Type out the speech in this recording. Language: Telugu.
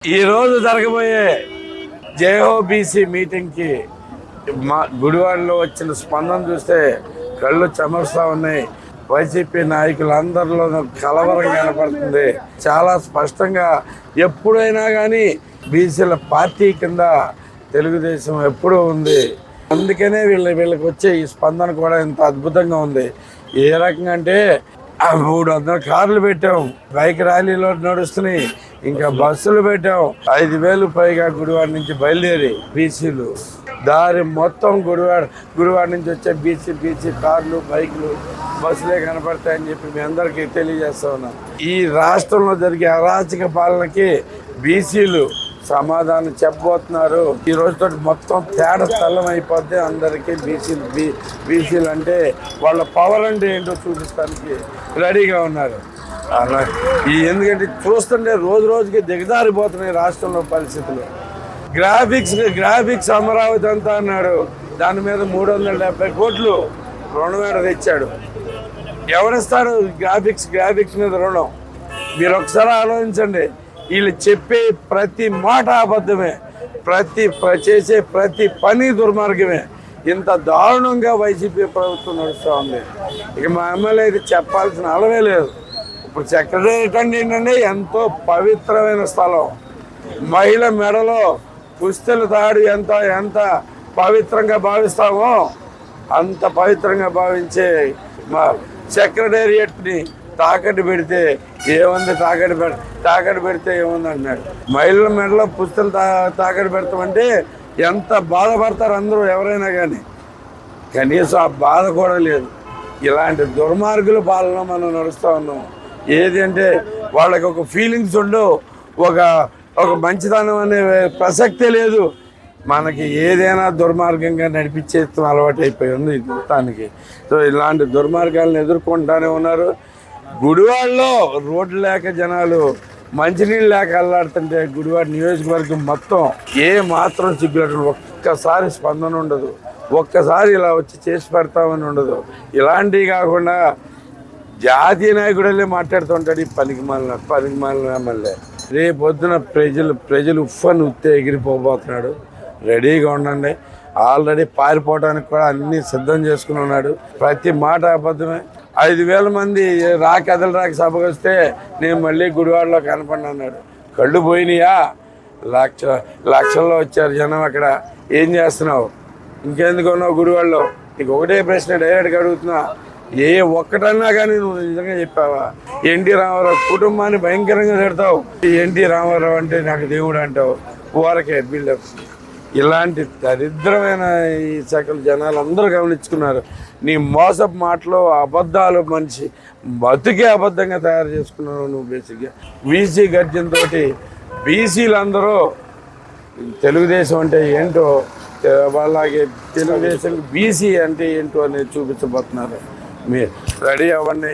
ఈ రోజు జరగబోయే జేఓబీసీ మీటింగ్కి మా గుడివాడలో వచ్చిన స్పందన చూస్తే కళ్ళు చెమరుస్తూ ఉన్నాయి. వైసీపీ నాయకులందరిలో కలవరం కనపడుతుంది. చాలా స్పష్టంగా ఎప్పుడైనా కానీ బీసీల పార్టీ కింద తెలుగుదేశం ఎప్పుడూ ఉంది. అందుకనే వీళ్ళకి వచ్చే ఈ స్పందన కూడా ఇంత అద్భుతంగా ఉంది. ఏ రకంగా అంటే 300 కార్లు పెట్టాం, బైక్ ర్యాలీలో నడుస్తున్నాయి, ఇంకా బస్సులు పెట్టాం. 5,000 పైగా గుడివాడ నుంచి బయలుదేరి బీసీలు దారి మొత్తం గుడివాడ నుంచి వచ్చే బీసీ కార్లు, బైకులు, బస్సులే కనపడతాయని చెప్పి మీ అందరికీ తెలియజేస్తా ఉన్నాం. ఈ రాష్ట్రంలో జరిగే అరాచక పాలనకి బీసీలు సమాధానం చెప్పబోతున్నారు. ఈ రోజుతో మొత్తం తేడా స్థలం అయిపోద్ది అందరికీ. బీసీలు అంటే వాళ్ళ పవర్ అంటే ఏంటో చూపించడానికి రెడీగా ఉన్నారు. అలా ఎందుకంటే చూస్తుంటే రోజు రోజుకి దిగజారిపోతున్నాయి రాష్ట్రంలో పరిస్థితులు. గ్రాఫిక్స్ అమరావతి అంతా అన్నాడు. దాని మీద 370 కోట్లు రుణం మీద తెచ్చాడు. ఎవరిస్తారు గ్రాఫిక్స్ మీద రుణం? మీరు ఒకసారి ఆలోచించండి. వీళ్ళు చెప్పే ప్రతి మాట అబద్ధమే, చేసే ప్రతి పని దుర్మార్గమే. ఇంత దారుణంగా వైసీపీ ప్రభుత్వం నడుస్తూ ఉంది. ఇక మా ఎమ్మెల్యే అయితే చెప్పాల్సిన అలవే లేదు. ఇప్పుడు సెక్రటేరియట్ అంటే ఏంటంటే ఎంతో పవిత్రమైన స్థలం. మహిళ మెడలో పుస్తెల తాడు ఎంత పవిత్రంగా భావిస్తామో అంత పవిత్రంగా భావించే మా సెక్రటేరియట్ని తాకట్టు పెడితే ఏముంది? తాకట్టు పెడితే ఏముంది అన్నాడు. మహిళల మెడలో పుస్తలు తాకట్టు పెడతామంటే ఎంత బాధపడతారు అందరూ, ఎవరైనా కానీ. కనీసం ఆ బాధ కూడా లేదు. ఇలాంటి దుర్మార్గుల పాలన మనం నడుస్తూ ఉన్నాం. ఏది అంటే వాళ్ళకి ఒక ఫీలింగ్స్ ఉండవు, ఒక మంచితనం అనే ప్రసక్తే లేదు. మనకి ఏదైనా దుర్మార్గంగా నడిపించేస్తాం అలవాటు అయిపోయి ఉంది మొత్తానికి. సో ఇలాంటి దుర్మార్గాలను ఎదుర్కొంటానే ఉన్నారు. గుడివాడలో రోడ్లు లేక జనాలు మంచినీళ్ళు లేక అల్లాడుతుంటే గుడివాడ నియోజకవర్గం మొత్తం ఏ మాత్రం సిగ్గులట్లు ఒక్కసారి స్పందన ఉండదు. ఒక్కసారి ఇలా వచ్చి చేసి పెడతామని ఉండదు. ఇలాంటివి కాకుండా జాతీయ నాయకుడలే మాట్లాడుతుంటాడు ఈ పనికిమాలిన ఎమ్మెల్యే. రేపొద్దున ప్రజలు ఉఫ్ఫని ఉత్తే ఎగిరిపోబోతున్నాడు. రెడీగా ఉండండి. ఆల్రెడీ పారిపోవడానికి కూడా అన్నీ సిద్ధం చేసుకుని ఉన్నాడు. ప్రతి మాట అబద్ధమే. 5,000 మంది కదలరాక సభకు వస్తే నేను మళ్ళీ గుడివాడలో కనపడిన అన్నాడు. కళ్ళు పోయినాయా? లక్షల్లో వచ్చారు జనం. అక్కడ ఏం చేస్తున్నావు? ఇంకెందుకు ఉన్నావు గుడివాడలో? నీకు ఒకటే ప్రశ్న డైరెక్ట్గా అడుగుతున్నా. ఒక్కటన్నా కానీ నువ్వు నిజంగా చెప్పావా? ఎన్టీ రామారావు కుటుంబాన్ని భయంకరంగా తిడతావు. ఎన్టీ రామారావు అంటే నాకు దేవుడు అంటావు. ఊరకే బిల్డప్. ఇలాంటి దరిద్రమైన ఈ శాఖలు జనాలు అందరూ గమనించుకున్నారు. నీ మోసపు మాటలు, అబద్ధాలు, మనిషి బతుకే అబద్ధంగా తయారు చేసుకున్నావు నువ్వు. బేసిక్గా బీసీ గర్జనతో బీసీలందరూ తెలుగుదేశం అంటే ఏంటో, అలాగే తెలుగుదేశం బీసీ అంటే ఏంటో అనేది చూపించబోతున్నారు. మీరు రెడీ అవ్వండి.